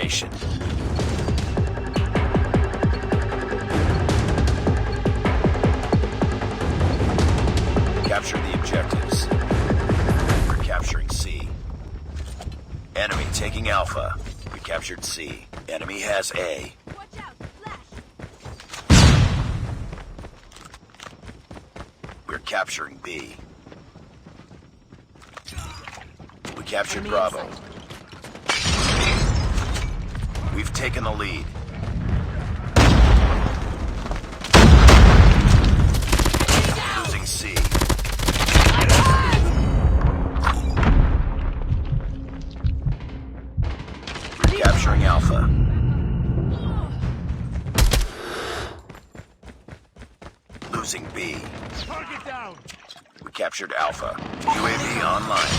Domination. Capture the objectives. We're capturing C. Enemy taking Alpha. We captured C. Enemy has A. Watch out! Flash! We're capturing B. We captured Enemy Bravo. in sight. We've taken the lead. Losing C. We're capturing Alpha. Losing B. Target down! We captured Alpha. UAV online.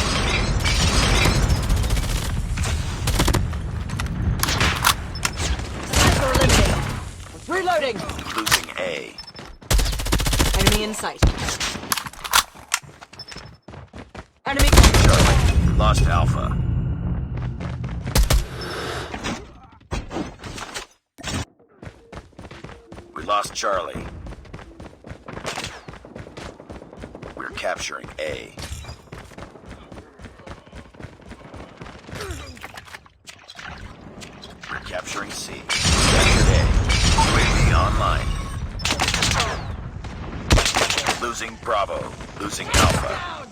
Sniper eliminated. Reloading. Losing A. Enemy in sight. Enemy. Charlie. We lost Alpha. We lost Charlie. We're capturing A. We're capturing C. Captured A. UAV online. Losing Bravo. Losing Alpha.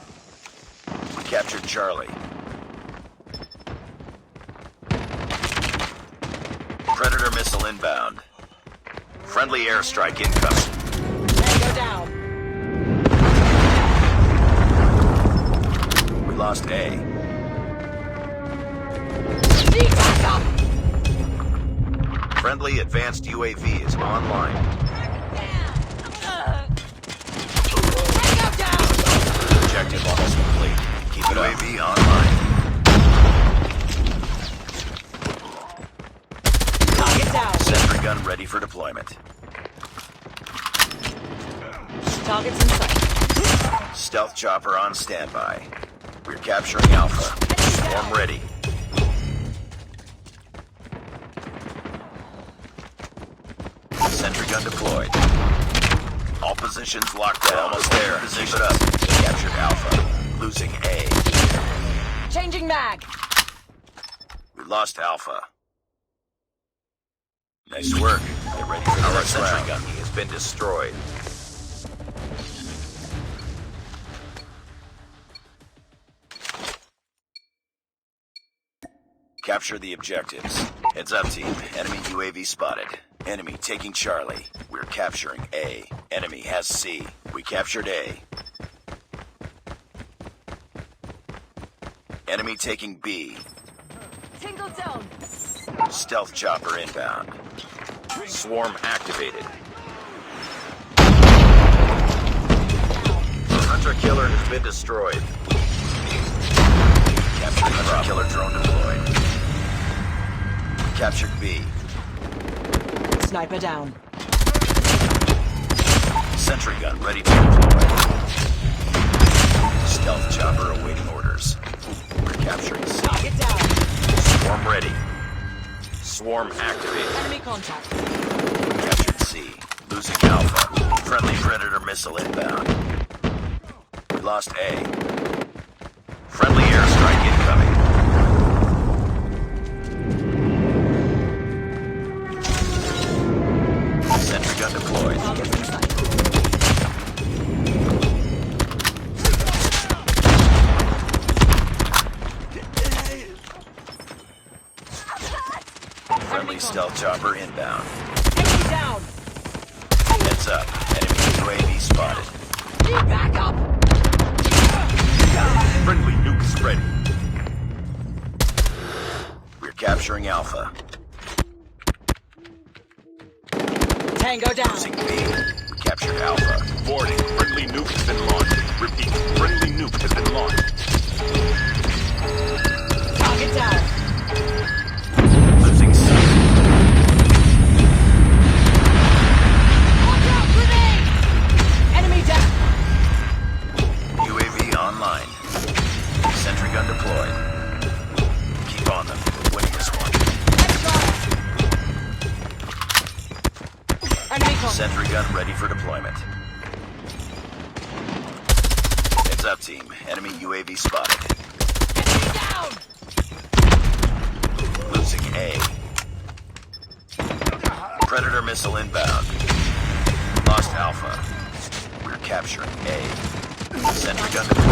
We captured Charlie. Predator missile inbound. Friendly airstrike incoming. Tango down. We lost A. Need backup. Friendly advanced UAV is online. Tango down. Objective almost complete. Keep it UAV online. Target down. Sentry gun ready for deployment. Targets in sight. Stealth chopper on standby. We're capturing Alpha. Swarm ready. Sentry gun deployed. All positions locked down. Almost there. Keep it up. Captured Alpha. Losing A. Changing mag. We lost Alpha. Nice work. Get ready for the next sentry gun. He has been destroyed. Capture the objectives. Heads up, team. Enemy UAV spotted. Enemy taking Charlie. We're capturing A. Enemy has C. We captured A. Enemy taking B. Tingle zone. Stealth chopper inbound. Swarm activated. Hunter killer has been destroyed. Captured Hunter killer drone deployed. Captured B. Sniper down. Sentry gun ready to deploy. Stealth chopper awaiting orders. We're capturing C. Target down. Swarm ready. Swarm activated. Enemy contact. Captured C. Losing Alpha. Friendly Predator missile inbound. We lost A. Friendly airstrike incoming. Sentry gun deployed. Targets in sight. Friendly stealth chopper inbound. Enemy down. Heads up. Enemy UAV spotted. Need backup. Friendly nukes ready. We're capturing Alpha. Tango down. Losing B. We captured Alpha. Warning, friendly nuke has been launched. Repeat, friendly nuke has been launched. Target down. Losing C. Watch out, grenade. Enemy down. UAV online. Sentry gun deployed. Keep on them. We're winning this one. Let's go. Sentry gun ready for deployment. Heads up, team. Enemy UAV spotted. Enemy down! Losing A. Predator missile inbound. Lost Alpha. We're capturing A. Sentry gun deployed.